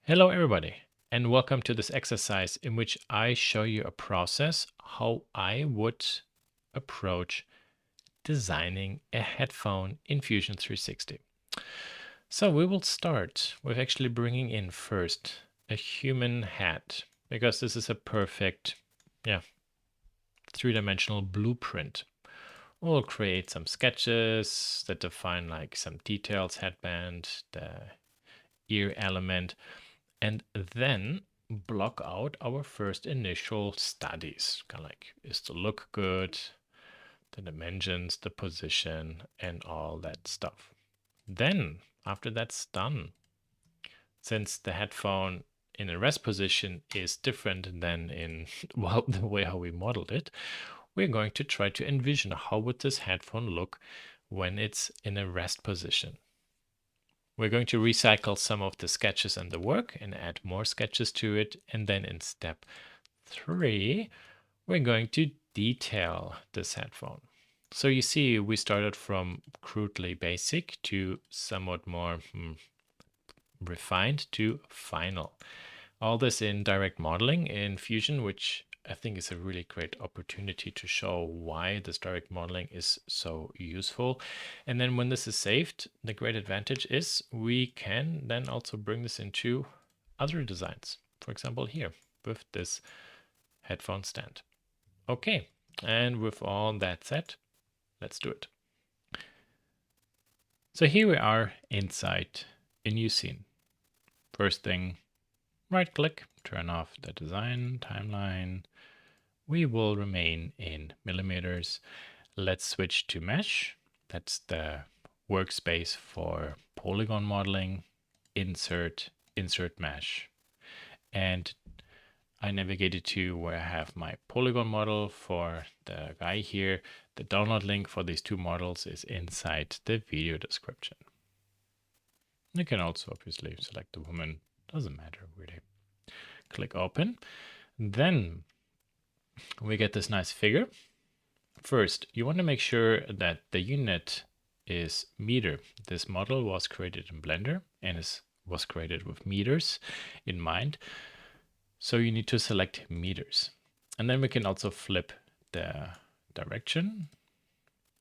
Hello everybody, and welcome to this exercise in which I show you a process how I would approach designing a headphone in Fusion 360. So we will start with actually bringing in first a human head, because this is a perfect, three-dimensional blueprint. We'll create some sketches that define like some details, headband, the ear element, and then block out our first initial studies. Kind of like, is the look good, the dimensions, the position, and all that stuff. Then, after that's done, since the headphone in a rest position is different than in, well, the way how we modeled it, we're going to try to envision how would this headphone look when it's in a rest position. We're going to recycle some of the sketches and the work and add more sketches to it. And then in step 3, we're going to detail this headphone. So you see, we started from crudely basic to somewhat more refined to final. All this in direct modeling in Fusion, which I think is a really great opportunity to show why this direct modeling is so useful. And then when this is saved, the great advantage is we can then also bring this into other designs. For example, here with this headphone stand. Okay, and with all that said, let's do it. So here we are inside a new scene. First thing, right click, turn off the design timeline. We will remain in millimeters. Let's switch to mesh. That's the workspace for polygon modeling. Insert mesh. And I navigated to where I have my polygon model for the guy here. The download link for these two models is inside the video description. You can also obviously select the woman, doesn't matter really. Click open. Then we get this nice figure. First, you want to make sure that the unit is meter. This model was created in Blender and was created with meters in mind. So you need to select meters. And then we can also flip the direction.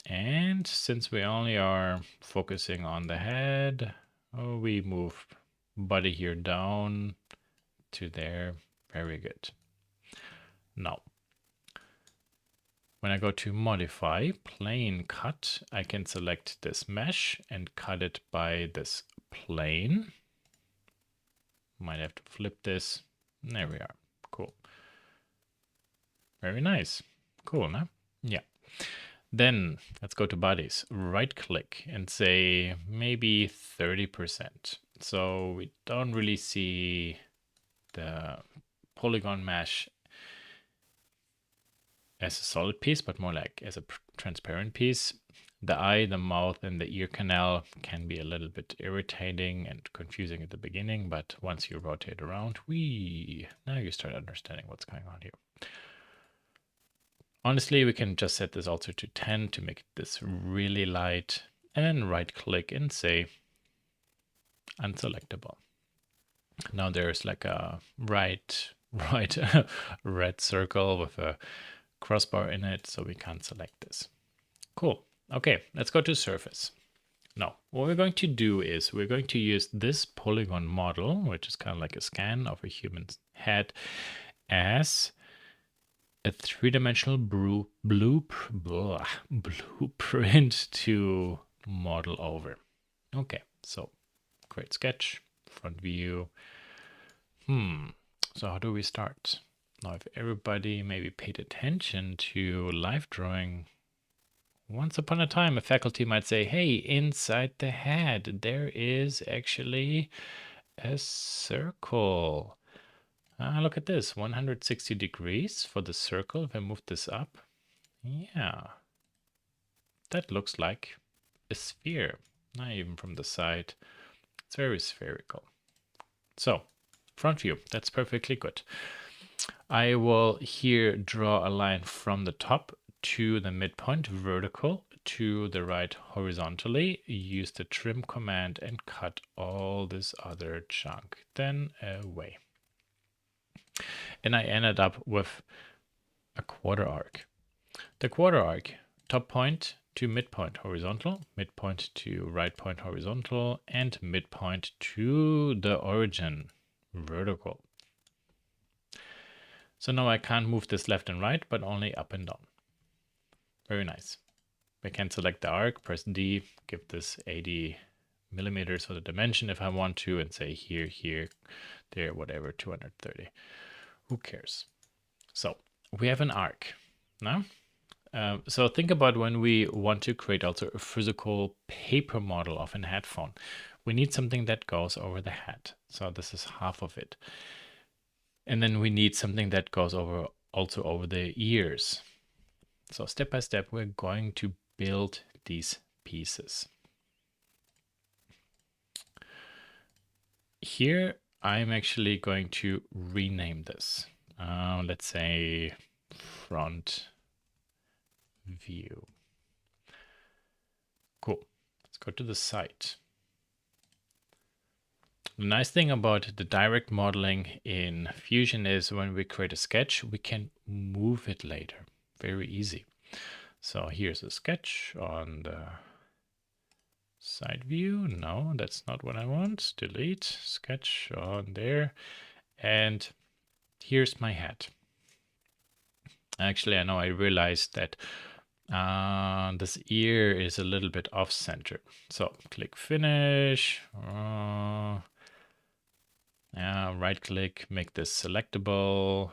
And since we only are focusing on the head, we move body here down to there. Very good. Now, when I go to modify plane cut, I can select this mesh and cut it by this plane. Might have to flip this. There we are. Cool. Very nice. Cool, no? Yeah. Then let's go to bodies. Right click and say maybe 30%. So we don't really see the polygon mesh as a solid piece, but more like as a transparent piece. The eye, the mouth, and the ear canal can be a little bit irritating and confusing at the beginning, but once you rotate around, now you start understanding what's going on here. Honestly, we can just set this also to 10 to make this really light, and then right click and say unselectable. Now there's like a right red circle with a crossbar in it, so we can't select this. Cool. Okay, let's go to surface. Now, what we're going to do is we're going to use this polygon model, which is kind of like a scan of a human head, as a three-dimensional blueprint to model over. Okay, so create sketch, front view. So how do we start? Now, if everybody maybe paid attention to live drawing, once upon a time, a faculty might say, hey, inside the head, there is actually a circle. Look at this, 160 degrees for the circle. If I move this up, yeah, that looks like a sphere. Not even from the side, it's very spherical. So, front view, that's perfectly good. I will here draw a line from the top to the midpoint, vertical, to the right horizontally, use the trim command and cut all this other junk, then away. And I ended up with a quarter arc. The quarter arc, top point to midpoint horizontal, midpoint to right point horizontal, and midpoint to the origin vertical. So now I can't move this left and right, but only up and down. Very nice. I can select the arc, press D, give this 80 millimeters for the dimension if I want to, and say here, here, there, whatever, 230. Who cares? So we have an arc now. So think about when we want to create also a physical paper model of a headphone. We need something that goes over the head. So this is half of it. And then we need something that goes over also over the ears. So step by step, we're going to build these pieces. Here, I'm actually going to rename this. Let's say front view. Cool. Let's go to the site. The nice thing about the direct modeling in Fusion is when we create a sketch, we can move it later. Very easy. So here's a sketch on the side view. No, that's not what I want. Delete, sketch on there. And here's my head. Actually, I know I realized that this ear is a little bit off center. So click finish. Right click, make this selectable.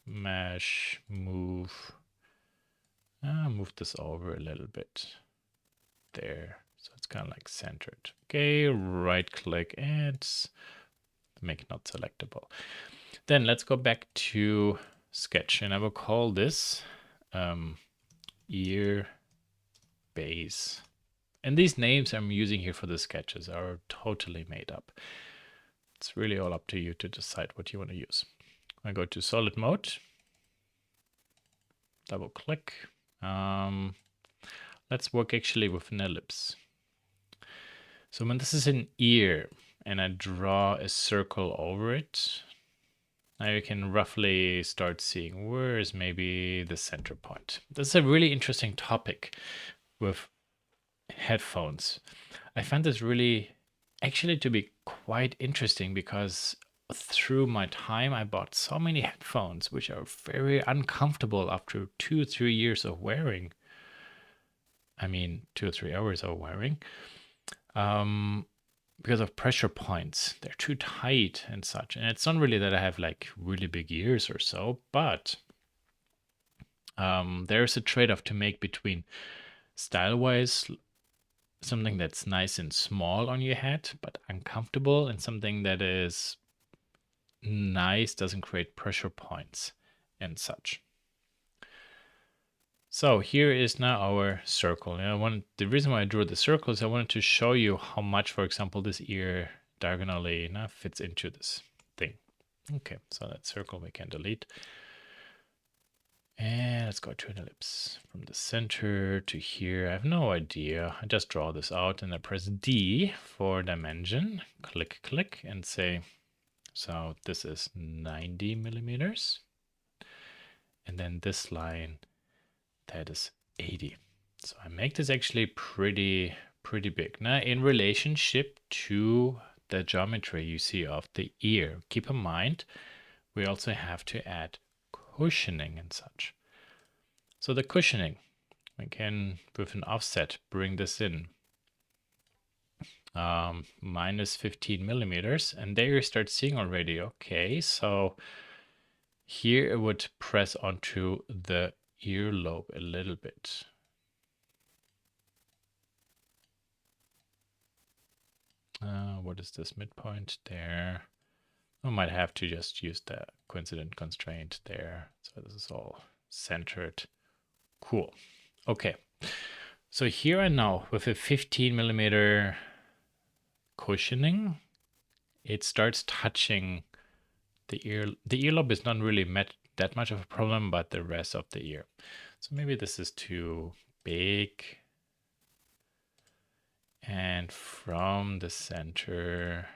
Mesh, move. Move this over a little bit. There. So it's kind of like centered. Okay, right click and make not selectable. Then let's go back to sketch and I will call this ear base. And these names I'm using here for the sketches are totally made up. It's really all up to you to decide what you want to use. I go to solid mode, double click. Let's work actually with an ellipse. So when this is an ear and I draw a circle over it, now you can roughly start seeing where is maybe the center point. This is a really interesting topic with headphones. I found this really actually to be quite interesting because through my time I bought so many headphones which are very uncomfortable after 2-3 years of wearing. I mean 2 or 3 hours of wearing. Because of pressure points. They're too tight and such. And it's not really that I have like really big ears or so, but there's a trade-off to make between style-wise something that's nice and small on your head, but uncomfortable, and something that is nice, doesn't create pressure points and such. So here is now our circle. The reason why I drew the circle is I wanted to show you how much, for example, this ear diagonally fits into this thing. Okay, so that circle we can delete. And let's go to an ellipse from the center to here. I have no idea. I just draw this out and I press D for dimension. Click, click, and say, so this is 90 millimeters. And then this line, that is 80. So I make this actually pretty big. Now in relationship to the geometry you see of the ear, keep in mind, we also have to add cushioning and such. So the cushioning, we can, with an offset, bring this in minus 15 millimeters. And there you start seeing already, okay, so here it would press onto the earlobe a little bit. What is this midpoint there? I might have to just use the coincident constraint there. So this is all centered. Cool. Okay. So here and now with a 15 millimeter cushioning, it starts touching the ear. The earlobe is not really that much of a problem, but the rest of the ear. So maybe this is too big. And from the center,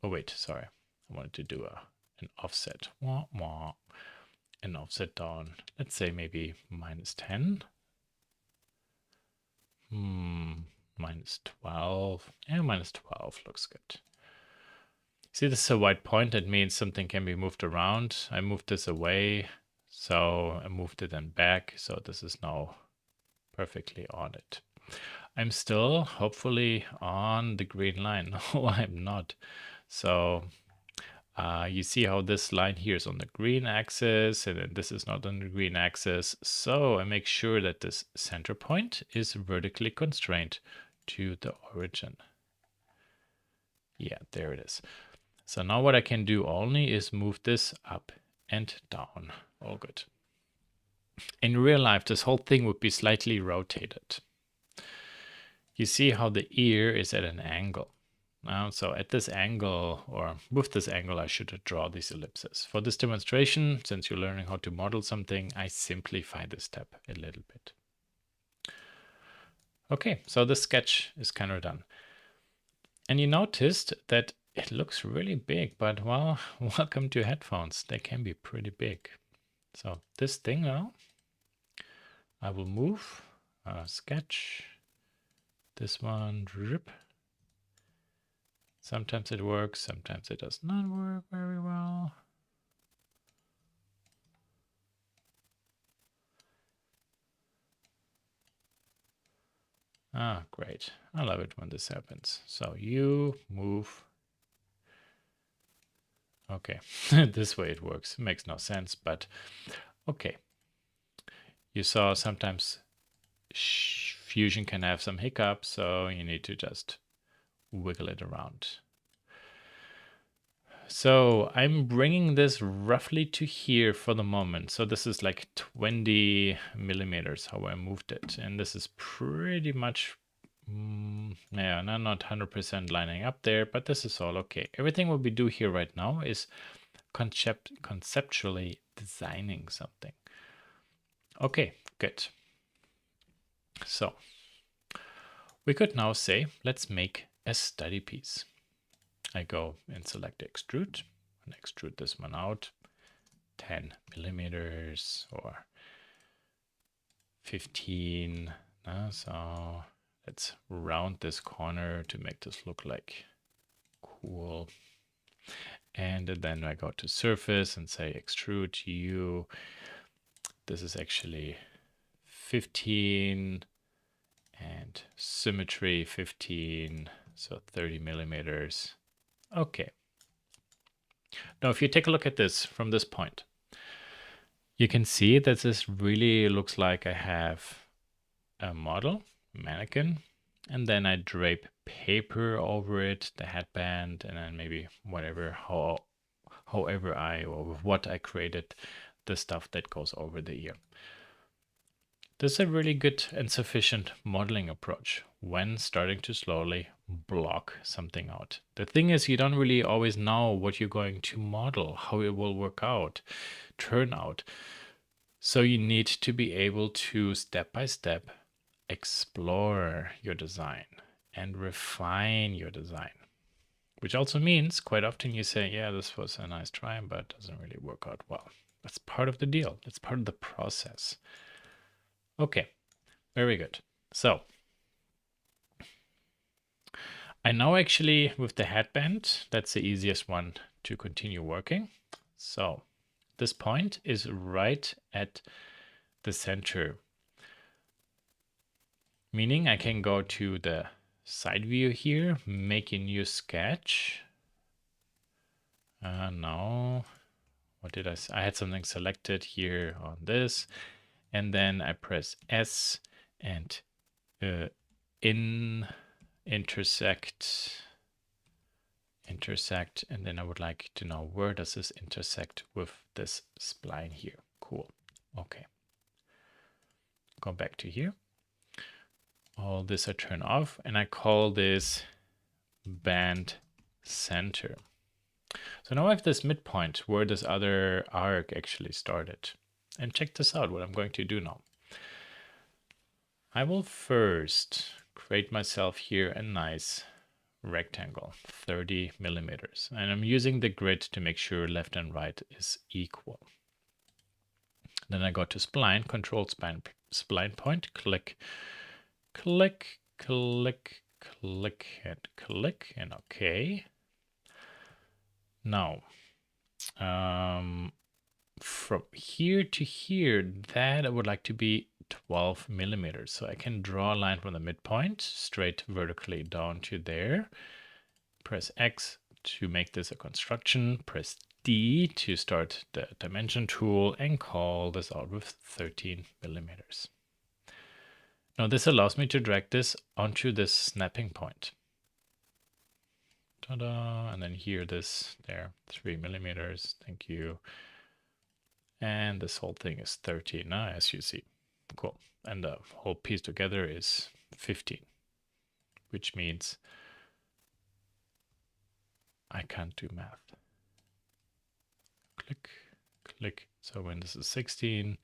oh wait, sorry. I wanted to do an offset. Wah, wah. An offset down, let's say maybe -10. -12. Yeah, -12 looks good. See, this is a white point. That means something can be moved around. I moved this away, so I moved it then back. So this is now perfectly on it. I'm still hopefully on the green line. No, I'm not. So you see how this line here is on the green axis, and then this is not on the green axis. So I make sure that this center point is vertically constrained to the origin. Yeah, there it is. So now what I can do only is move this up and down. All good. In real life, this whole thing would be slightly rotated. You see how the ear is at an angle. So at this angle, or with this angle, I should draw these ellipses. For this demonstration, since you're learning how to model something, I simplify this step a little bit. Okay, so the sketch is kind of done. And you noticed that it looks really big, but well, welcome to headphones. They can be pretty big. So this thing now, I will move, sketch, this one, rip. Sometimes it works, sometimes it does not work very well. Ah, great. I love it when this happens. So you move. Okay, this way it works. It makes no sense, but okay. You saw sometimes Fusion can have some hiccups, so you need to just wiggle it around. So I'm bringing this roughly to here for the moment. So this is like 20 millimeters how I moved it. And this is pretty much, yeah, not 100% lining up there, but this is all okay. Everything what we do here right now is conceptually designing something. Okay, good. So we could now say, let's make a study piece. I go and select extrude and extrude this one out 10 millimeters or 15. So let's round this corner to make this look like cool. And then I go to surface and say extrude you. This is actually 15 and symmetry 15, so 30 millimeters. Okay. Now, if you take a look at this from this point, you can see that this really looks like I have a model, mannequin, and then I drape paper over it, the headband, and then maybe whatever, however or what I created, the stuff that goes over the ear. This is a really good and sufficient modeling approach when starting to slowly block something out. The thing is, you don't really always know what you're going to model, how it will work out, turn out. So you need to be able to step by step explore your design and refine your design. Which also means quite often you say, yeah, this was a nice try, but it doesn't really work out well. That's part of the deal. That's part of the process. Okay, very good. So I know actually with the headband, that's the easiest one to continue working. So this point is right at the center, meaning I can go to the side view here, make a new sketch. Now, what did I had something selected here on this, and then I press S and intersect, and then I would like to know where does this intersect with this spline here. Cool. Okay. Go back to here. All this I turn off, and I call this band center. So now I have this midpoint where this other arc actually started. And check this out, what I'm going to do now. I will first create myself here a nice rectangle, 30 millimeters. And I'm using the grid to make sure left and right is equal. Then I go to spline, control spline point, click, click, click, click, and click, and OK. Now, from here to here, that I would like to be 12 millimeters. So I can draw a line from the midpoint straight vertically down to there. Press X to make this a construction. Press D to start the dimension tool and call this out with 13 millimeters. Now this allows me to drag this onto this snapping point. Ta-da! And then here, this, there, 3 millimeters. Thank you. And this whole thing is 13 now, as you see. Cool. And the whole piece together is 15, which means I can't do math. Click, click. So when this is 16,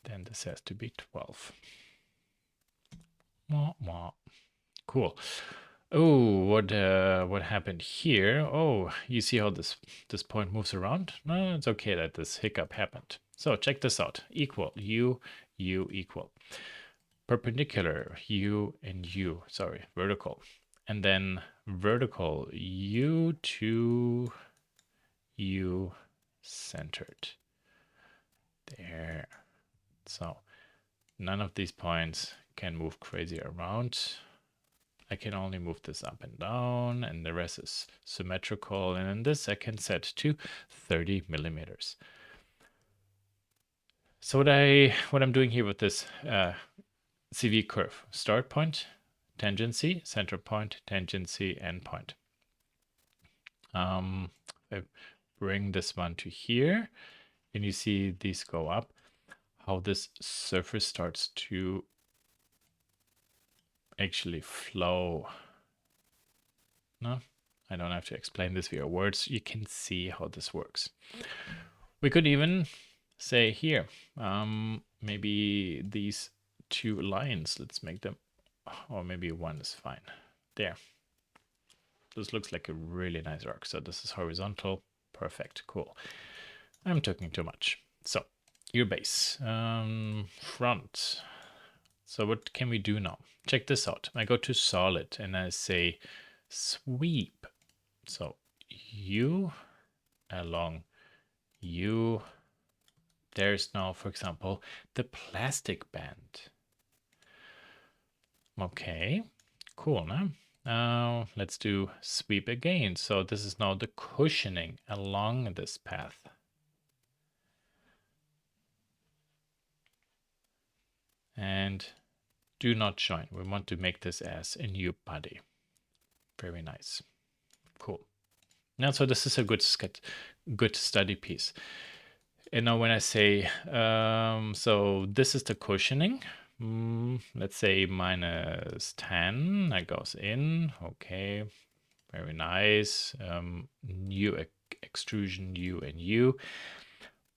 then this has to be 12. Wah, wah. Cool. Oh, what happened here? Oh, you see how this point moves around? No, it's okay that this hiccup happened. So check this out. Equal, U equal. Perpendicular, U and U. Sorry, vertical. And then vertical, U to U centered. There. So none of these points can move crazy around. I can only move this up and down, and the rest is symmetrical. And in this, I can set to 30 millimeters. So what I'm doing here with this CV curve: start point, tangency, center point, tangency, end point. I bring this one to here, and you see these go up. How this surface starts to actually flow. No, I don't have to explain this via words. You can see how this works. We could even say here, maybe these two lines, let's make them, or maybe one is fine. There. This looks like a really nice arc. So this is horizontal. Perfect. Cool. I'm talking too much. So your base, front. So what can we do now? Check this out. I go to solid and I say sweep. So U along U. There's now, for example, the plastic band. Okay, cool. Now let's do sweep again. So this is now the cushioning along this path. And do not join. We want to make this as a new body. Very nice. Cool. Now, so this is a good study piece. And now when I say, so this is the cushioning. Let's say -10, that goes in. Okay, very nice. New extrusion U and U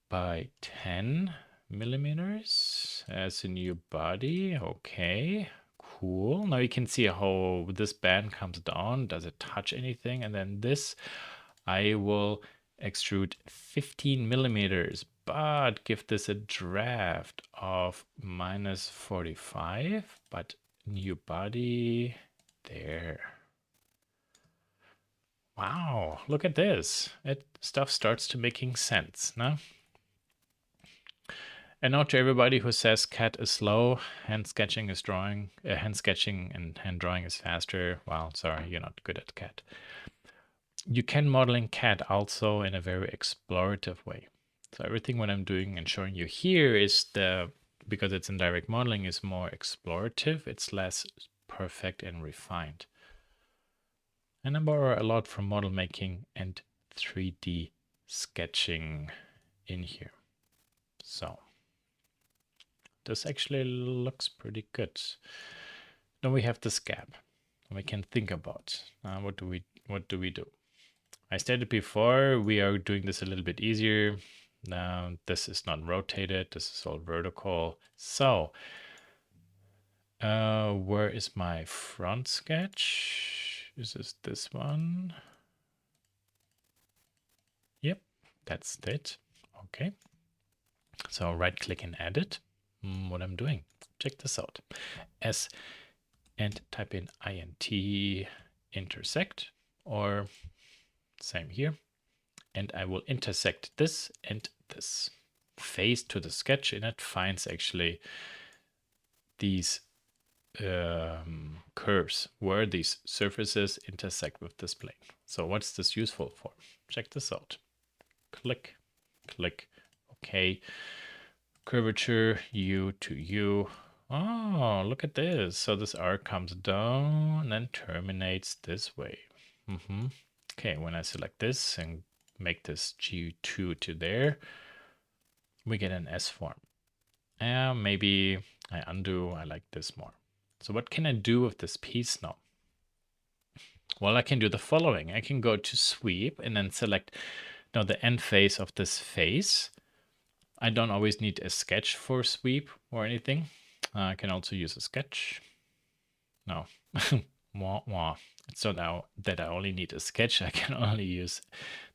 by 10 millimeters as a new body. Okay, cool. Now you can see how this band comes down. Does it touch anything? And then this, I will extrude 15 millimeters, but give this a draft of -45, but new body there. Wow, look at this. Stuff starts to making sense, no? And now to everybody who says CAD is slow, hand sketching is drawing, hand sketching and hand drawing is faster. Well, sorry, you're not good at CAD. You can model in CAD also in a very explorative way. So everything what I'm doing and showing you here is because it's in direct modeling, is more explorative. It's less perfect and refined. And I borrow a lot from model making and 3D sketching in here. So this actually looks pretty good. Then we have this gap. We can think about what do we do? I stated before, we are doing this a little bit easier. Now this is not rotated, this is all vertical. So Where is my front sketch? Is this one? Yep, that's it. Okay. So right click and edit. What I'm doing. Check this out. S and type in int intersect, or same here. And I will intersect this and this face to the sketch, and it finds actually these curves where these surfaces intersect with this plane. So what's this useful for? Check this out. Click, click, okay. Curvature U to U. Oh, look at this. So this arc comes down and then terminates this way. Okay, when I select this and make this G2 to there, we get an S form. Maybe I undo. I like this more. So what can I do with this piece now? Well, I can do the following. I can go to sweep and then select now the end face of this face. I don't always need a sketch for sweep or anything. I can also use a sketch. No, wah, wah. It's not now that I only need a sketch. I can only use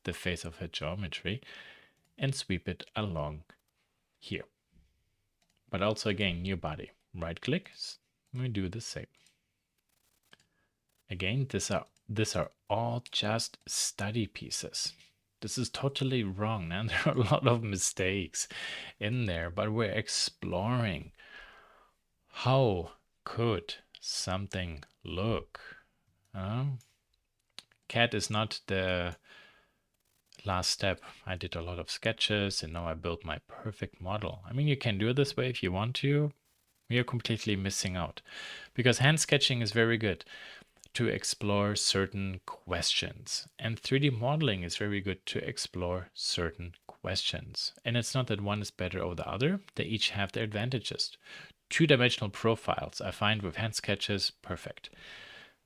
the face of a geometry and sweep it along here. But also again, new body. Right click, we do the same. Again, these are all just study pieces. This is totally wrong, and there are a lot of mistakes in there, but we're exploring how could something look. CAD is not the last step. I did a lot of sketches and now I built my perfect model. I mean, you can do it this way if you want to. You're completely missing out because hand sketching is very good to explore certain questions, and 3D modeling is very good to explore certain questions. And it's not that one is better over the other, they each have their advantages. Two-dimensional profiles I find with hand sketches perfect.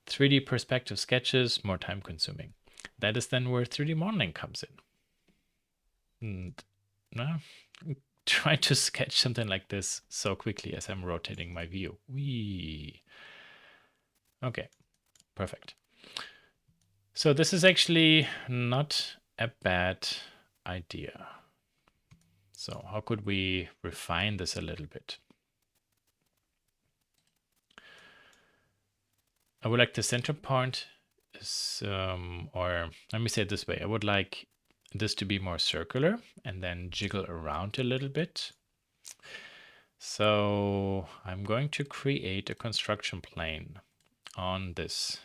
3D perspective sketches more time consuming. That is then where 3D modeling comes in. And, try to sketch something like this so quickly as I'm rotating my view. Whee. Okay, perfect. So this is actually not a bad idea. So how could we refine this a little bit? I would like the center point is, or let me say it this way. I would like this to be more circular and then jiggle around a little bit. So I'm going to create a construction plane on this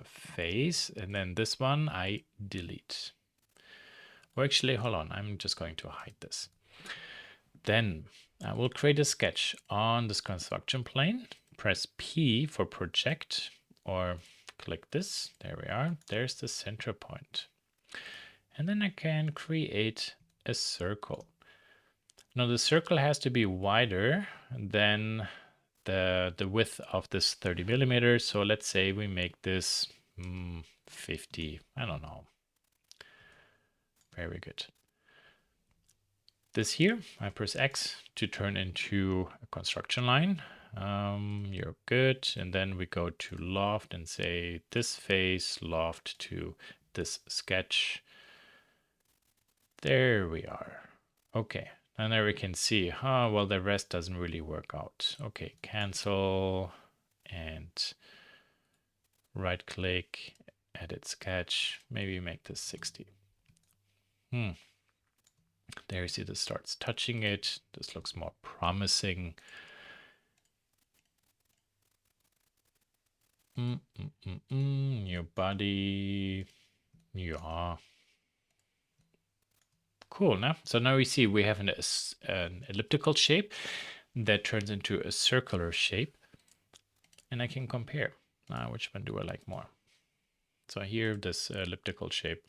face, and then this one I delete. Or actually, hold on, I'm just going to hide this. Then I will create a sketch on this construction plane. Press P for project, or click this. There we are. There's the center point. And then I can create a circle. Now the circle has to be wider than the width of this 30 millimeters. So let's say we make this 50, I don't know. Very good. This here, I press X to turn into a construction line. You're good. And then we go to loft and say this face, loft to this sketch. There we are. Okay. And there we can see, well, the rest doesn't really work out. Okay, cancel and right click, edit sketch. Maybe make this 60. There you see this starts touching it. This looks more promising. New body. Yeah. Cool. Now, so now we see we have an elliptical shape that turns into a circular shape. And I can compare. Which one do I like more? So here, this elliptical shape.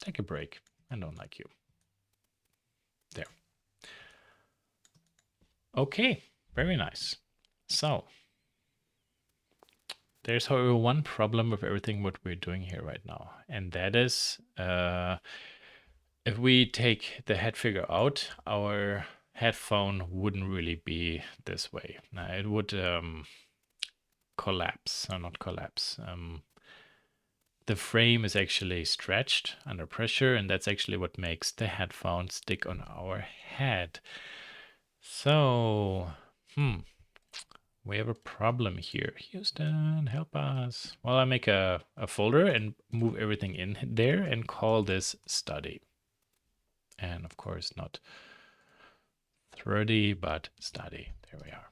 Take a break. I don't like you. There. Okay, very nice. So there's, however, one problem with everything what we're doing here right now. And that is, if we take the head figure out, our headphone wouldn't really be this way. Now it would collapse, or not collapse. The frame is actually stretched under pressure, and that's actually what makes the headphone stick on our head. So, we have a problem here. Houston, help us. Well, I make a folder and move everything in there and call this study. And of course, not 30, but study. There we are.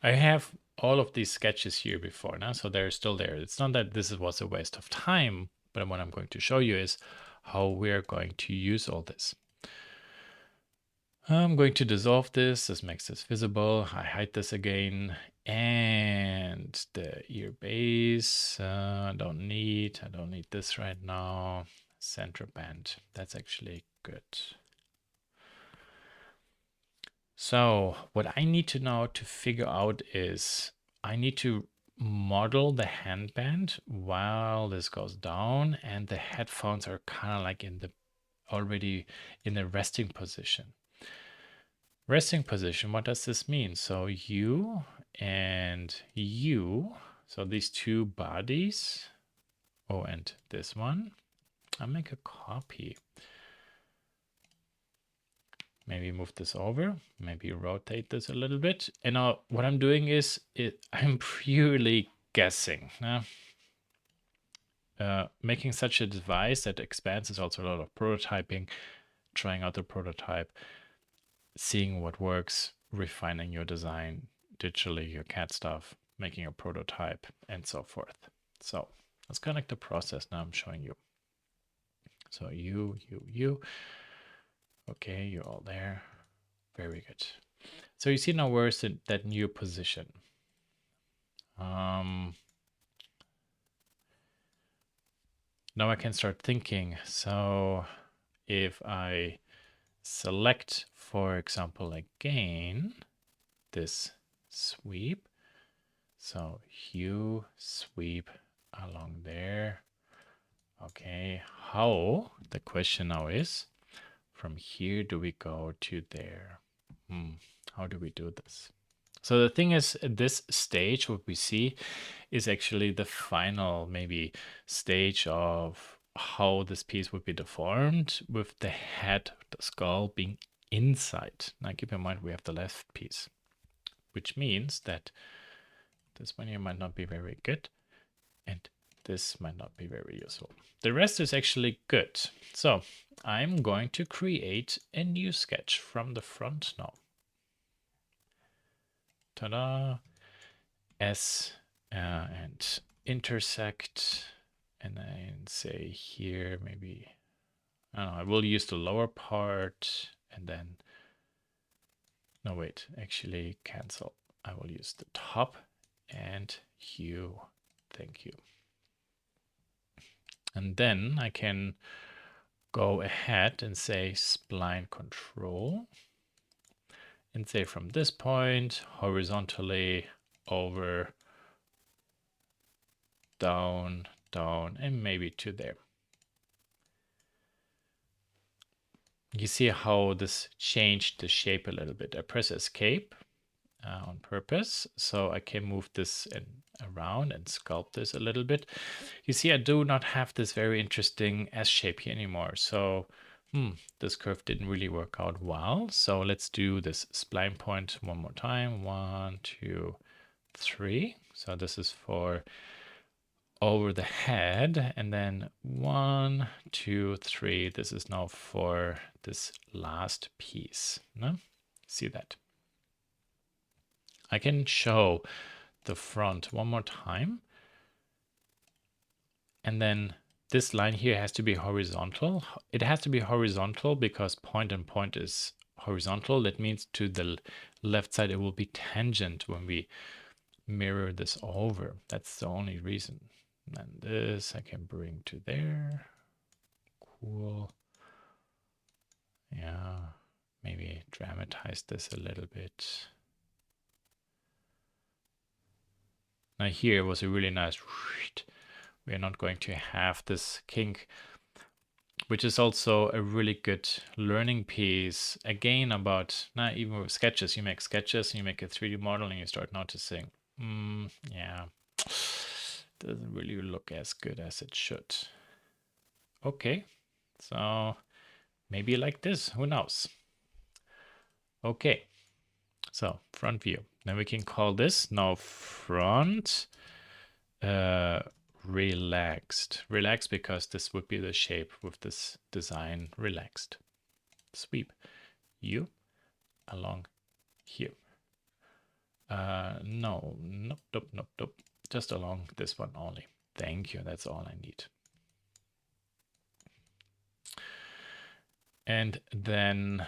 I have all of these sketches here before now, so they're still there. It's not that this was a waste of time, but what I'm going to show you is how we're going to use all this. I'm going to dissolve this. This makes this visible. I hide this again. And the ear base, I don't need this right now. Center band, that's actually good. So what I need to now to figure out is I need to model the handband while this goes down, and the headphones are kind of like already in the resting position. Resting position, what does this mean? So you and you, so these two bodies, oh, and this one, I'll make a copy. Maybe move this over, maybe rotate this a little bit. And now what I'm doing is, I'm purely guessing. Making such a device that expands is also a lot of prototyping, trying out the prototype, seeing what works, refining your design digitally, your CAD stuff, making a prototype, and so forth. So let's connect the process now I'm showing you. So you. Okay, you're all there. Very good. So you see now where's that new position. Now I can start thinking. So if I select, for example, again, this sweep. So hue, sweep along there. Okay, how? The question now is, from here do we go to there? How do we do this? So the thing is, at this stage, what we see is actually the final maybe stage of how this piece would be deformed, with the head, the skull being inside. Now keep in mind we have the left piece, which means that this one here might not be very good, and this might not be very useful. The rest is actually good. So I'm going to create a new sketch from the front now. Ta-da! S and intersect, and then say here maybe, I don't know, I will use the lower part, and then, no wait, actually cancel. I will use the top and hue. Thank you. And then I can go ahead and say spline control and say from this point horizontally over, down, down, and maybe to there. You see how this changed the shape a little bit. I press escape on purpose, so I can move this around and sculpt this a little bit. You see, I do not have this very interesting S shape here anymore. So this curve didn't really work out well. So let's do this spline point one more time. 1, 2, 3. So this is for over the head, and then 1, 2, 3. This is now for this last piece. No? See that? I can show the front one more time, and then this line here has to be horizontal. It has to be horizontal because point and point is horizontal. That means to the left side it will be tangent when we mirror this over. That's the only reason. And this I can bring to there. Cool. Yeah, maybe dramatize this a little bit. Now here was a really nice, we are not going to have this kink, which is also a really good learning piece. Again, about not even with sketches. You make sketches and you make a 3D model and you start noticing, yeah, doesn't really look as good as it should. Okay, so maybe like this, who knows? Okay, so front view. Then we can call this now front relaxed. Relaxed because this would be the shape with this design relaxed. Sweep you along here. No, nope. Just along this one only. Thank you, that's all I need. And then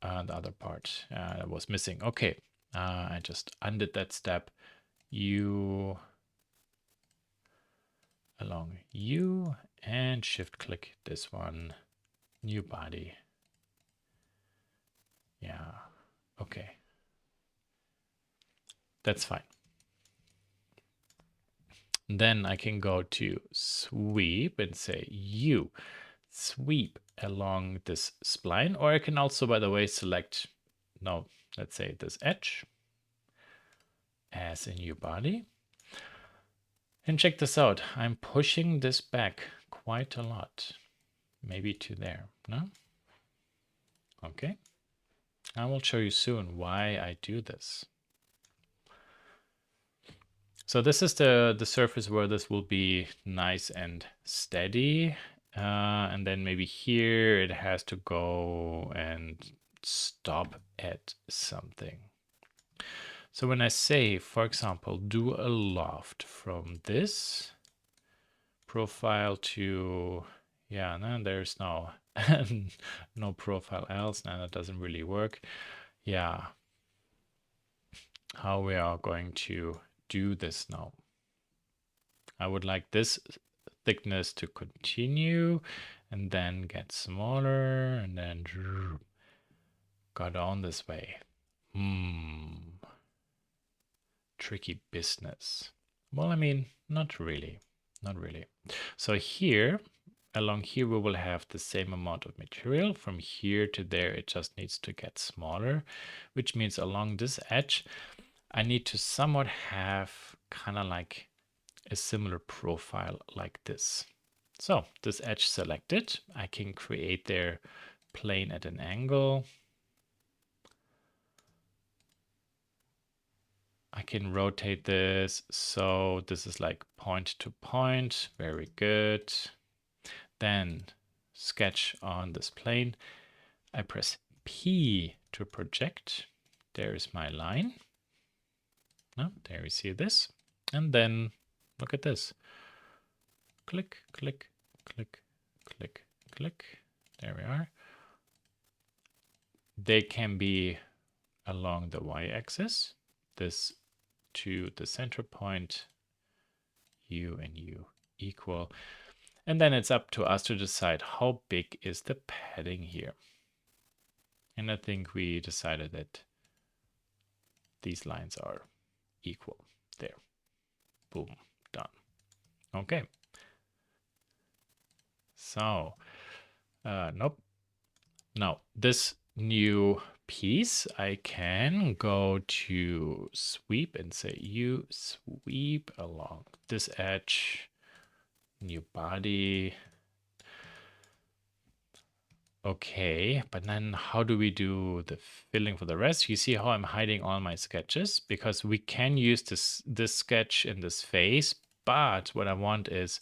the other part that was missing. Okay, I just undid that step. You along you and shift click this one. New body. Yeah, okay. That's fine. Then I can go to sweep and say you sweep along this spline, or I can also, by the way, select, no, let's say this edge as a new body. And check this out. I'm pushing this back quite a lot. Maybe to there, no? Okay. I will show you soon why I do this. So this is the surface where this will be nice and steady. And then maybe here it has to go and stop at something. So when I say, for example, do a loft from this profile to, yeah, no, there's no, no profile else. Now that doesn't really work. Yeah. How we are going to do this now. I would like this thickness to continue and then get smaller and then go down this way. Tricky business. Well, I mean, not really. Not really. So here, along here, we will have the same amount of material. From here to there, it just needs to get smaller, which means along this edge, I need to somewhat have kind of like a similar profile like this. So this edge selected, I can create their plane at an angle. I can rotate this so this is like point to point. Very good. Then sketch on this plane. I press P to project. There is my line. No, there we see this. And then look at this. Click, click, click, click, click. There we are. They can be along the y-axis. This to the center point, U and U equal. And then it's up to us to decide how big is the padding here. And I think we decided that these lines are equal. There. Boom. Done. Okay. So, nope. Now, this new piece, I can go to sweep and say you sweep along this edge, new body. Okay, but then how do we do the filling for the rest? You see how I'm hiding all my sketches? Because we can use this sketch in this phase, but what I want is,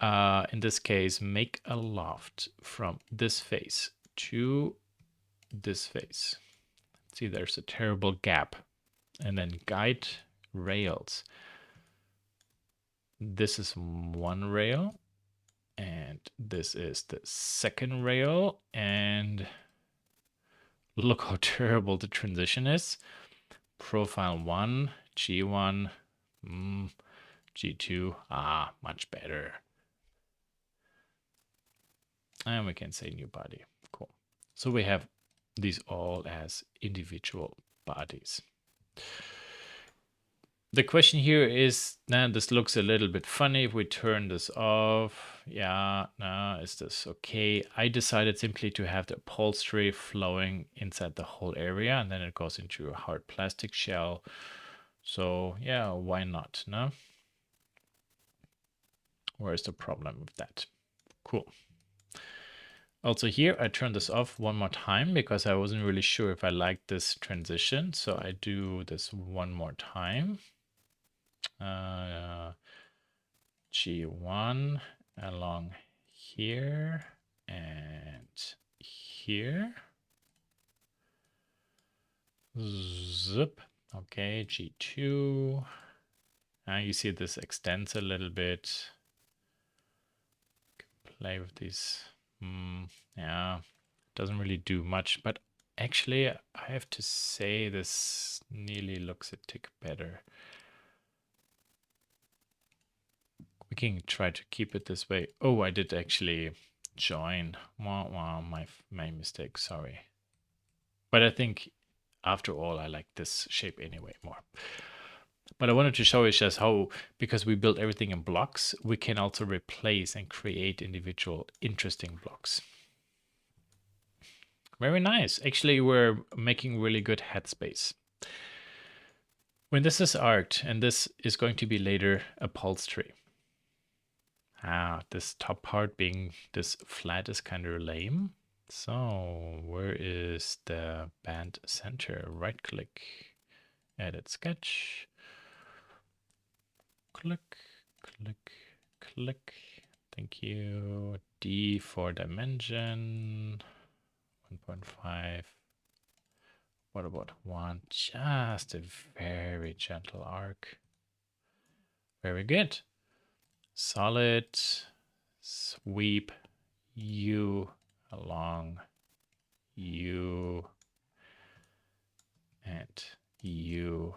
in this case, make a loft from this face to this face. See, there's a terrible gap. And then guide rails. This is one rail. And this is the second rail. And look how terrible the transition is. Profile 1, G1, G2. Ah, much better. And we can say new body. Cool. So we have these all as individual bodies. The question here is, now this looks a little bit funny if we turn this off. Yeah, no, is this okay? I decided simply to have the upholstery flowing inside the whole area, and then it goes into a hard plastic shell. So yeah, why not, no? Where's the problem with that? Cool. Also here, I turn this off one more time because I wasn't really sure if I liked this transition. So I do this one more time. G1 along here and here. Zip. Okay, G2. Now you see this extends a little bit. Play with these. Yeah, doesn't really do much, but actually I have to say this nearly looks a tick better. We can try to keep it this way. Oh, I did actually join. Wow, my mistake, sorry. But I think after all, I like this shape anyway more. But I wanted to show you just how, because we built everything in blocks, we can also replace and create individual interesting blocks. Very nice. Actually, we're making really good headspace. When this is art, and this is going to be later upholstery. This top part being this flat is kind of lame. So where is the band center? Right click, edit sketch. Click, click, click. Thank you. D for dimension. 1.5. What about 1? Just a very gentle arc. Very good. Solid. Sweep U along U and U.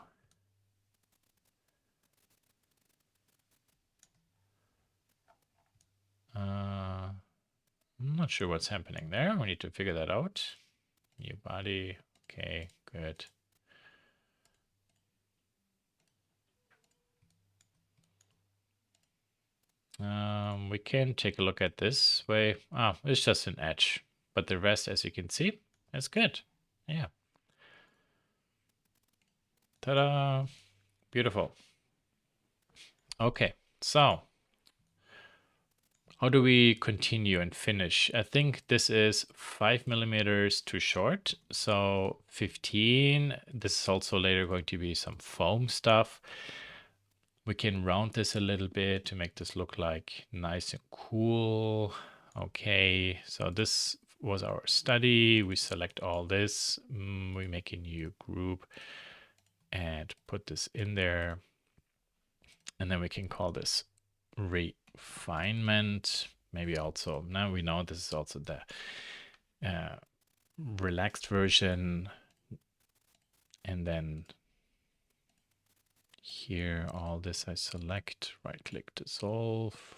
I'm not sure what's happening there. We need to figure that out. New body. Okay, good. We can take a look at this way. It's just an edge, but the rest, as you can see, is good. Yeah. Ta-da! Beautiful. Okay, so how do we continue and finish? I think this is 5 millimeters too short, so 15. This is also later going to be some foam stuff. We can round this a little bit to make this look like nice and cool. Okay, so this was our study. We select all this. We make a new group and put this in there. And then we can call this refinement. Maybe also, now we know this is also the relaxed version. And then here, all this I select, right click, dissolve.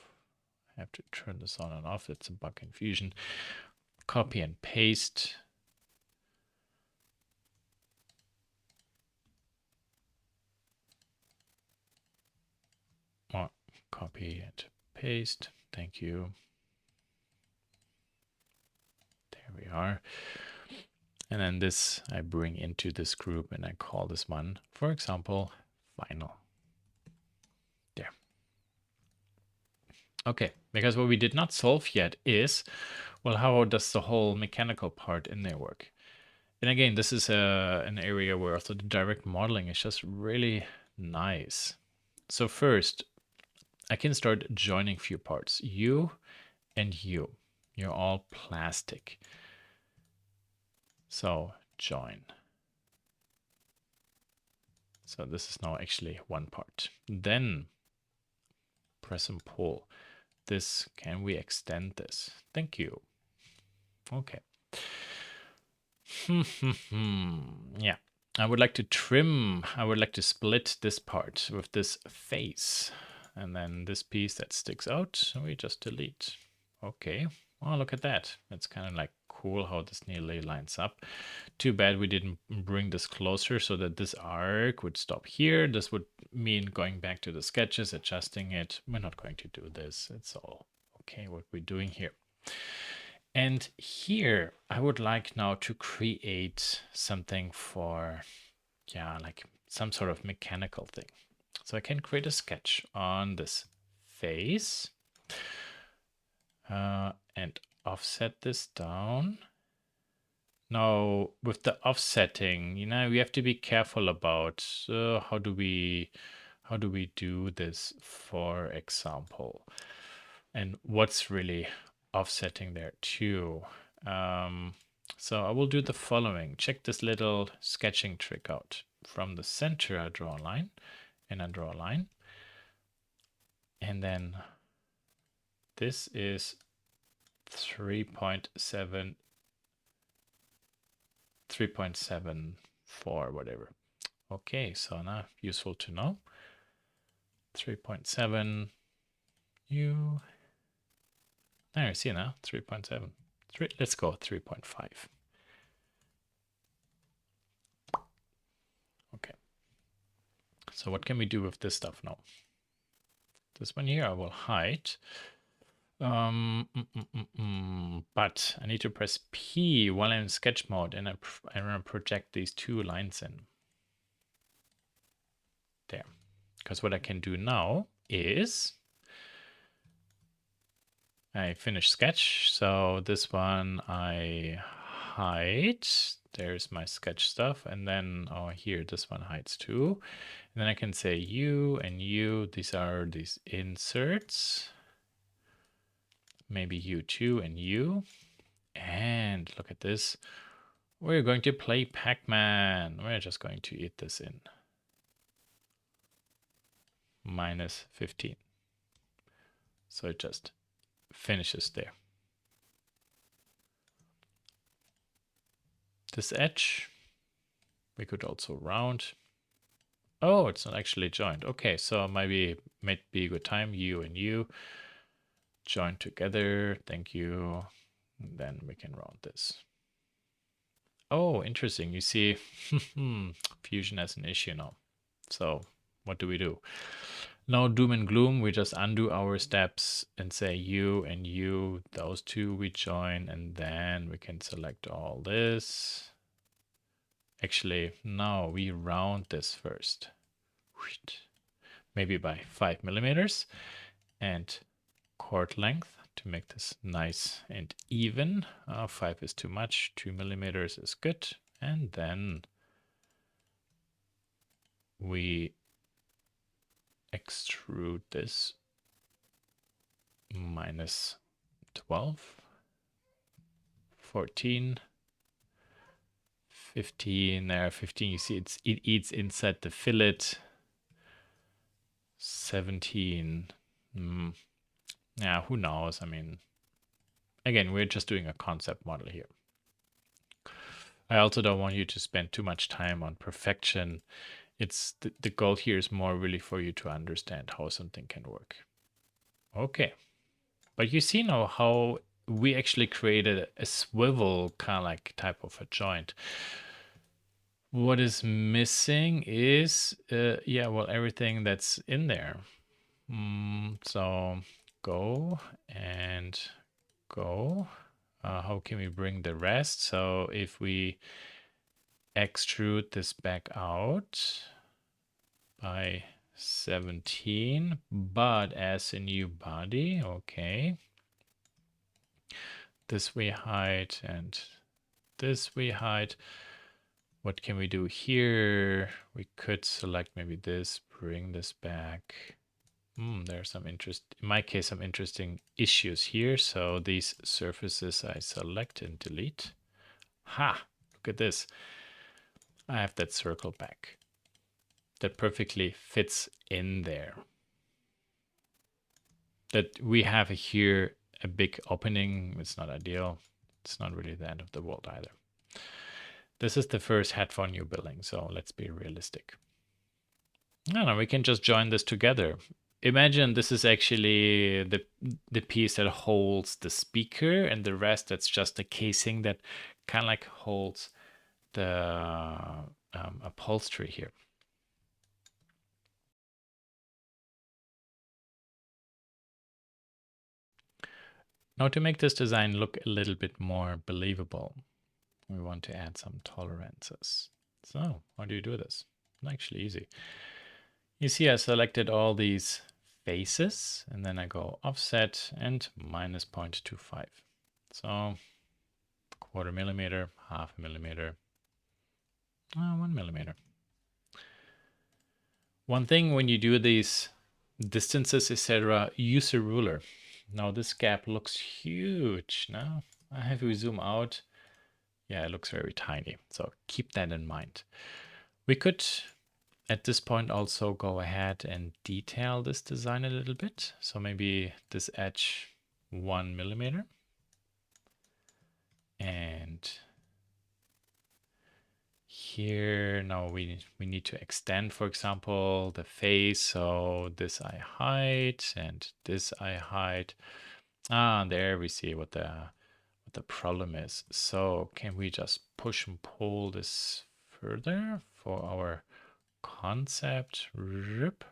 I have to turn this on and off. It's a bug in Fusion. Copy and paste. Copy and paste. Thank you. There we are. And then this I bring into this group and I call this one, for example, final. There. Okay, because what we did not solve yet is, well, how does the whole mechanical part in there work? And again, this is an area where also the direct modeling is just really nice. So first, I can start joining few parts. You and you. You're all plastic. So join. So this is now actually one part. Then press and pull. This, can we extend this? Thank you. Okay. Yeah. I would like to trim, I would like to split this part with this face. And then this piece that sticks out, we just delete. Okay. Oh, look at that. That's kind of like cool how this nearly lines up. Too bad we didn't bring this closer so that this arc would stop here. This would mean going back to the sketches, adjusting it. We're not going to do this. It's all okay what we're doing here. And here I would like now to create something for, yeah, like some sort of mechanical thing. So I can create a sketch on this face and offset this down. Now with the offsetting, you know, we have to be careful about how do we do this, for example, and what's really offsetting there too. So I will do the following. Check this little sketching trick out. From the center, I draw a line, and I draw a line, and then this is 3.74, whatever. Okay, so now useful to know. 3.7 you. There, you see now 3.7. Let's go 3.5. Okay. So what can we do with this stuff now? This one here I will hide. But I need to press P while I'm in sketch mode, and I want to project these two lines in. There. Because what I can do now is I finish sketch. So this one I hide. There's my sketch stuff. And then here, this one hides too. And then I can say you and you. These are these inserts. Maybe you too and you. And look at this. We're going to play Pac-Man. We're just going to eat this in. -15. So it just finishes there. This edge, we could also round. Oh, it's not actually joined. Okay, so maybe might be a good time. You and you join together. Thank you. And then we can round this. Oh, interesting. You see, fusion has an issue now. So what do we do? No doom and gloom. We just undo our steps and say you and you. Those two we join, and then we can select all this. Actually, no, we round this first. Maybe by 5 millimeters. And chord length to make this nice and even. 5 is too much, 2 millimeters is good. And then we extrude this -12, 14, 15. There, 15. You see, it eats inside the fillet. 17. Yeah, who knows? I mean, again, we're just doing a concept model here. I also don't want you to spend too much time on perfection. It's the goal here is more really for you to understand how something can work. Okay. But you see now how we actually created a swivel kind of like type of a joint. What is missing is, yeah, well, everything that's in there. So go and go. How can we bring the rest? So if we extrude this back out by 17, but as a new body, okay. This we hide and this we hide. What can we do here? We could select maybe this, bring this back. There are some in my case, some interesting issues here. So these surfaces I select and delete. Ha, look at this. I have that circle back. That perfectly fits in there. That we have here a big opening. It's not ideal. It's not really the end of the world either. This is the first headphone you're building, so let's be realistic. No, we can just join this together. imagine this is actually the piece that holds the speaker, and the rest that's just a casing that kind of like holds the upholstery here. Now to make this design look a little bit more believable, we want to add some tolerances. So how do you do this? Actually easy. You see I selected all these faces, and then I go offset and minus 0.25. So 1/4 millimeter, 1/2 millimeter, 1 millimeter. One thing when you do these distances, etc., use a ruler. Now this gap looks huge. Now I have to zoom out. Yeah, it looks very tiny. So keep that in mind. We could at this point also go ahead and detail this design a little bit. So maybe this edge 1 millimeter. And here now we need to extend, for example, the face. So this I hide and this I hide. There we see what the problem is. So can we just push and pull this further for our concept? Rip.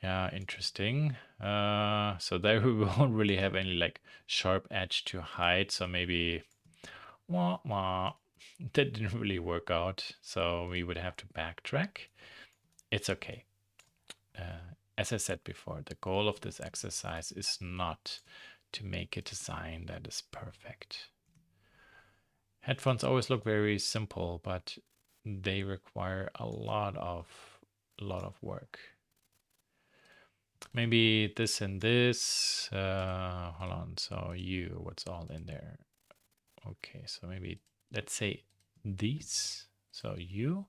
Yeah, interesting. So there we won't really have any like sharp edge to hide. So maybe wah, wah. That didn't really work out. So we would have to backtrack. It's okay. As I said before, the goal of this exercise is not to make a design that is perfect. Headphones always look very simple, but they require a lot of work. Maybe this and this. Hold on. So what's all in there? Okay, so maybe let's say these. So you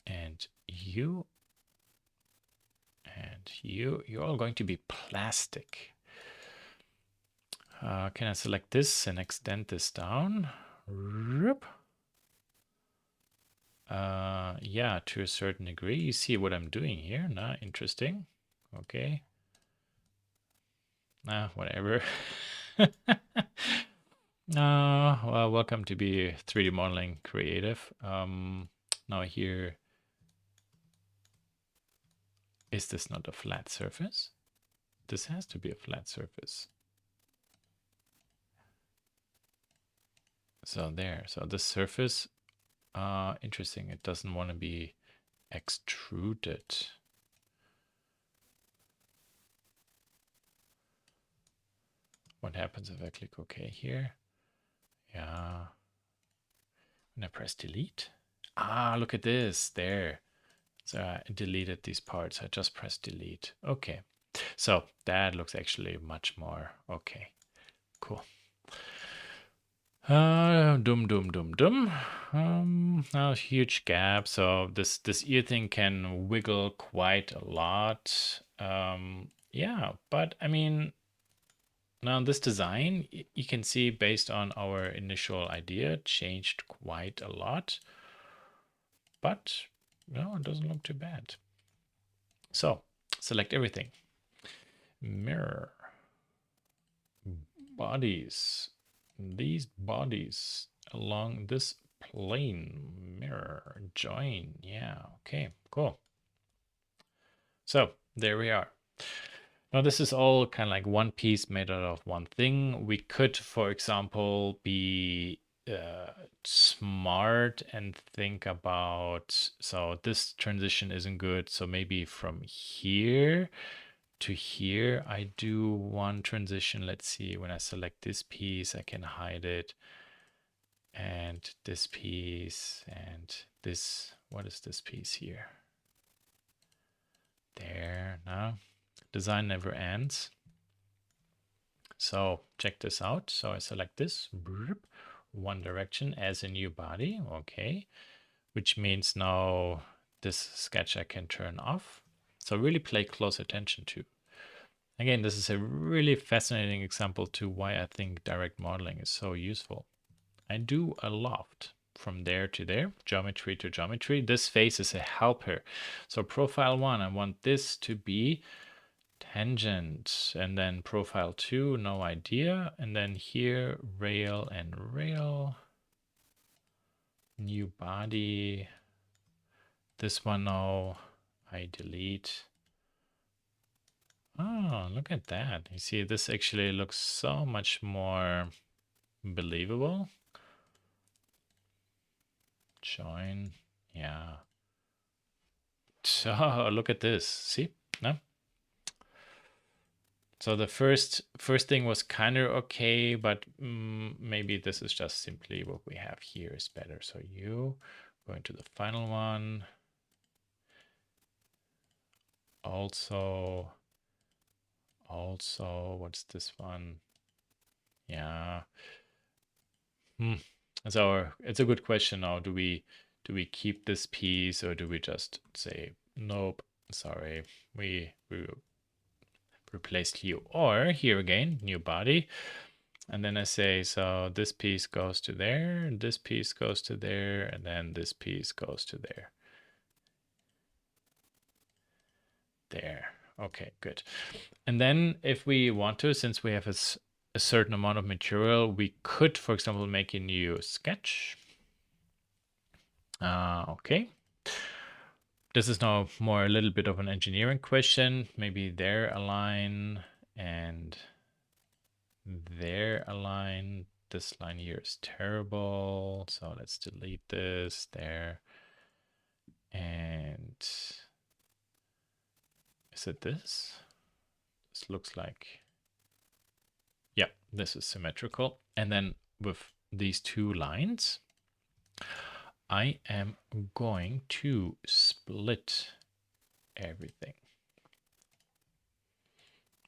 and you and you're all going to be plastic. Can I select this and extend this down? Yeah, to a certain degree. You see what I'm doing here? Nah, interesting. Okay. Whatever. Well, welcome to be 3D modeling creative. Now here, is this not a flat surface? This has to be a flat surface. So there, so the surface, interesting. It doesn't want to be extruded. What happens if I click OK here? Yeah. And I press delete. Look at this. There. So I deleted these parts. I just pressed delete. Okay. So that looks actually much more okay. Cool. Now huge gap. So this ear thing can wiggle quite a lot. Yeah, but I mean, now this design, you can see based on our initial idea, changed quite a lot. But no, it doesn't look too bad. So select everything. Mirror. Bodies. These bodies along this plane. Mirror. Join. Yeah, okay, cool. So there we are. Now this is all kind of like one piece made out of one thing. We could, for example, be smart and think about, so this transition isn't good, so maybe from here to here I do one transition. Let's see, when I select this piece I can hide it, and this piece, and this, what is this piece here? There. Now design never ends. So check this out. So I select this, one direction as a new body, okay, which means now this sketch I can turn off. So really pay close attention to. Again, this is a really fascinating example to why I think direct modeling is so useful. I do a loft. from there to there, geometry to geometry. This face is a helper. So profile 1, I want this to be tangent, and then profile 2, no idea, and then here rail and rail, new body. This one now I delete. Oh, look at that. You see, this actually looks so much more believable. Join. Yeah. So look at this. See? No? So the first thing was kind of okay, but maybe this is just simply what we have here is better. So you going to the final one. Also, what's this one? Yeah. So it's a good question now. Do we keep this piece, or do we just say nope? Sorry, we replace you. Or here again, new body, and then I say so this piece goes to there, this piece goes to there, and then this piece goes to there. There. Okay, good. And then if we want to, since we have a certain amount of material, we could, for example, make a new sketch. Okay. This is now more a little bit of an engineering question. Maybe there align and there align. This line here is terrible. So let's delete this there. And is it this? This looks like, yeah, this is symmetrical. And then with these two lines, I am going to split everything.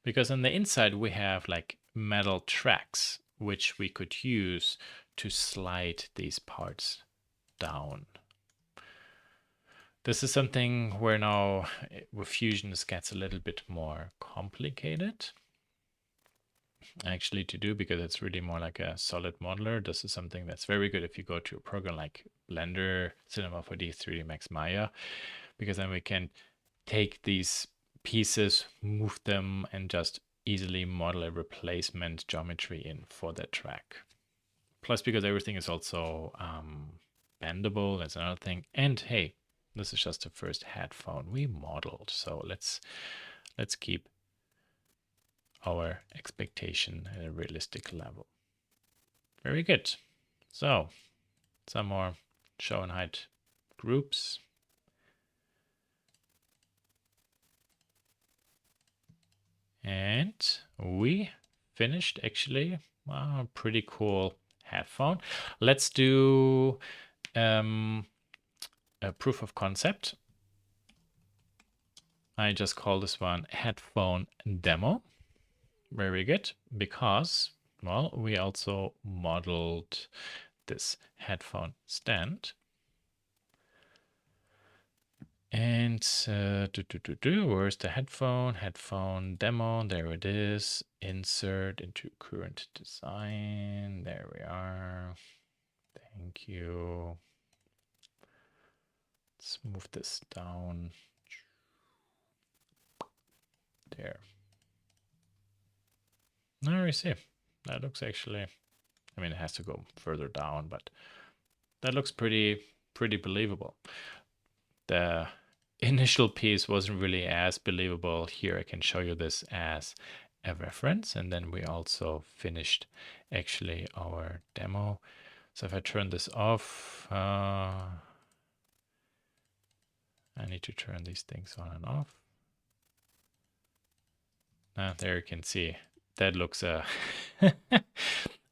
Because on the inside we have like metal tracks, which we could use to slide these parts down. This is something where now with Fusion this gets a little bit more complicated actually to do, because it's really more like a solid modeler. This is something that's very good if you go to a program like Blender, Cinema 4D, 3D Max, Maya, because then we can take these pieces, move them, and just easily model a replacement geometry in for that track. Plus, because everything is also bendable, that's another thing. And hey, this is just the first headphone we modeled, so let's keep our expectation at a realistic level. Very good. So some more show and hide groups. And we finished actually a pretty cool headphone. Let's do a proof of concept. I just call this one headphone demo. Very good, because, well, we also modeled this headphone stand. And where's the headphone? Headphone demo, there it is. Insert into current design. There we are. Thank you. Let's move this down. There. There we see. That looks actually, I mean, it has to go further down, but that looks pretty believable. The initial piece wasn't really as believable. Here I can show you this as a reference, and then we also finished actually our demo. So if I turn this off, I need to turn these things on and off. Now there you can see that looks a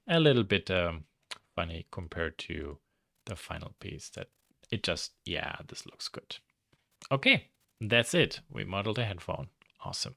little bit funny compared to the final piece. That it just, yeah, this looks good. Okay, that's it. We modeled a headphone. Awesome.